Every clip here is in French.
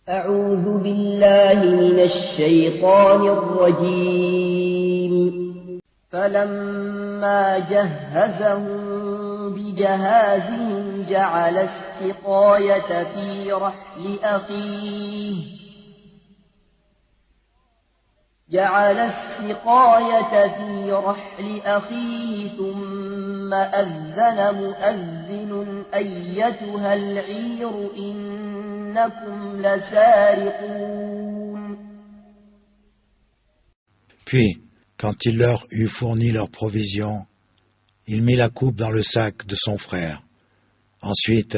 أعوذ بالله من الشيطان الرجيم فلما جهزهم بجهازهم جعل السقاية في رحل أخيه ثم أذن مؤذن أيتها العير إنكم لسارقون. Puis, quand il leur eut fourni leurs provisions, il mit la coupe dans le sac de son frère. Ensuite,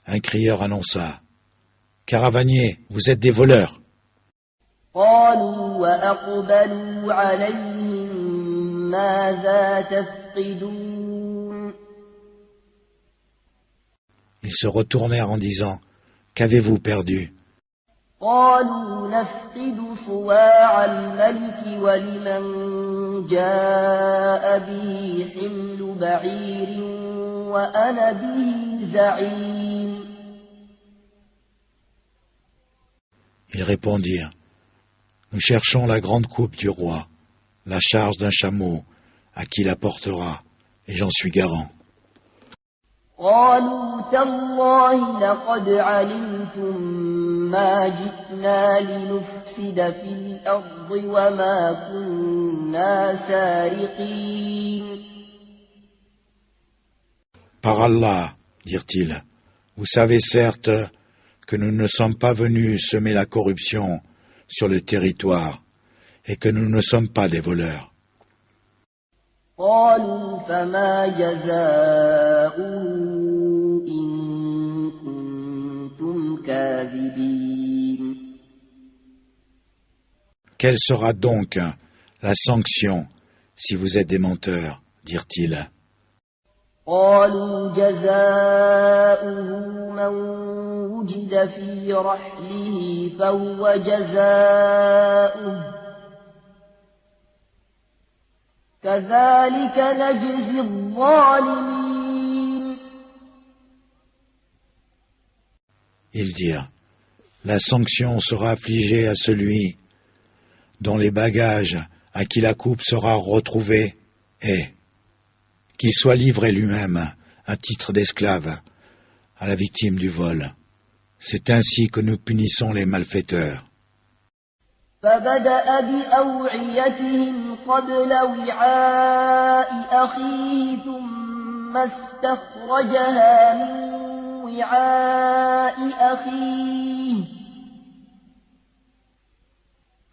un crieur annonça: « Caravaniers, vous êtes des voleurs !» قالوا وأقبلوا عليهم ماذا تفقدون. Ils se retournèrent en disant: « Qu'avez-vous perdu ?» قالوا نفقد صواع الملك ولمن جاء به حمل بعير وأنا به زعيم. Ils répondirent: « Nous cherchons la grande coupe du roi, la charge d'un chameau, à qui la portera, et j'en suis garant. » قالوا تالله لقد علمتم ما جئنا لنفسد في الأرض وما كنا سارقين. Par Allah, dirent-ils, vous savez certes que nous ne sommes pas venus semer la corruption sur le territoire et que nous ne sommes pas des voleurs. قالوا فما جزاؤه إن كنتم كاذبين. Quelle sera donc la sanction si vous êtes des menteurs, dirent-ils. قالوا جزاؤه من وجد في رحله فهو جزاؤه كذلك نجزي الظالمين. Ils dirent: la sanction sera affligée à celui dont les bagages à qui la coupe sera retrouvée et qu'il soit livré lui-même à titre d'esclave à la victime du vol. C'est ainsi que nous punissons les malfaiteurs. فبدأ بأوعيتهم قبل وعاء أخيه ثم استخرجها من وعاء أخيه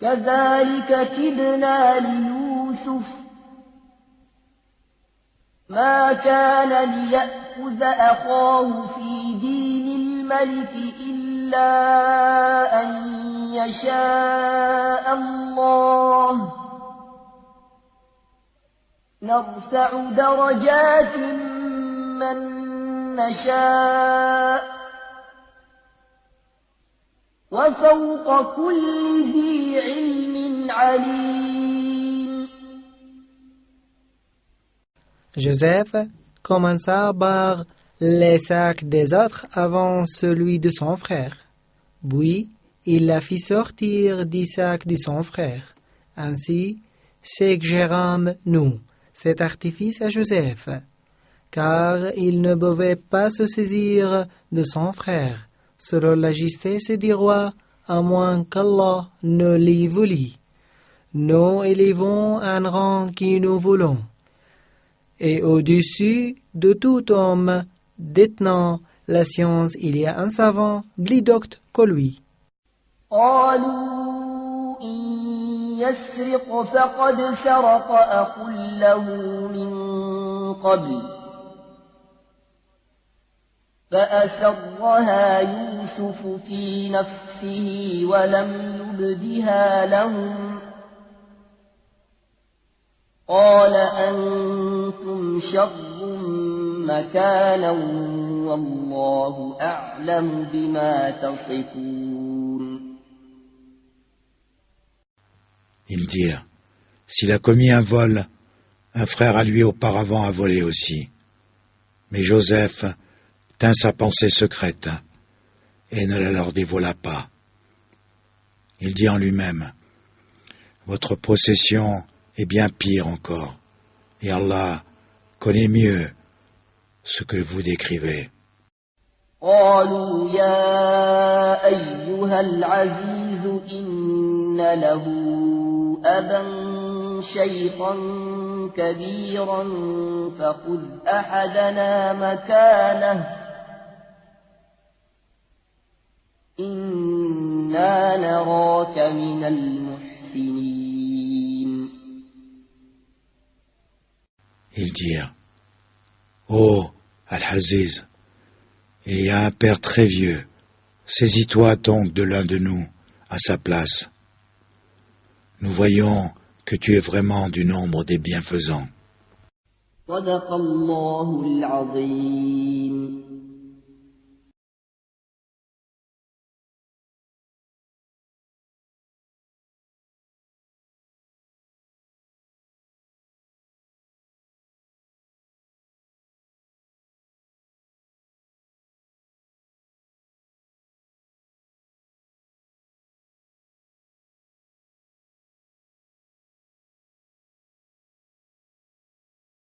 كذلك كدنا ليوسف ما كان ليأخذ أخاه في دين الملك إلا أن يشاء الله نرفع درجات من نشاء وفوق كل ذي علم عليم. Joseph commença par les sacs des autres avant celui de son frère. Puis, il la fit sortir du sac de son frère. Ainsi, suggérâmes nous cet artifice à Joseph, car il ne pouvait pas se saisir de son frère, selon la justesse du roi, à moins qu'Allah ne l'y voulût. Nous élevons un rang qui nous voulons, et au-dessus de tout homme détenant la science, il y a un savant plus docte que lui. قالوا إن يسرق فقد سرق أخ له من قبل فأسرها يوسف في نفسه ولم يبدها لهم قال أنتم شر مكانا والله أعلم بما تصفون. Ils dirent: s'il a commis un vol, un frère à lui auparavant a volé aussi. Mais Joseph tint sa pensée secrète et ne la leur dévoila pas. Il dit en lui-même, votre possession est bien pire encore, et Allah connaît mieux ce que vous décrivez. قالوا يا أيها العزيز إن له أبا شيخا كبيرا فخذ أحدنا مكانه إنا نراك من المحسنين. Ils dirent, ô Al-Aziz, il y a un père très vieux, saisis-toi donc de l'un de nous à sa place. Nous voyons que tu es vraiment du nombre des bienfaisants. صدق الله العظيم.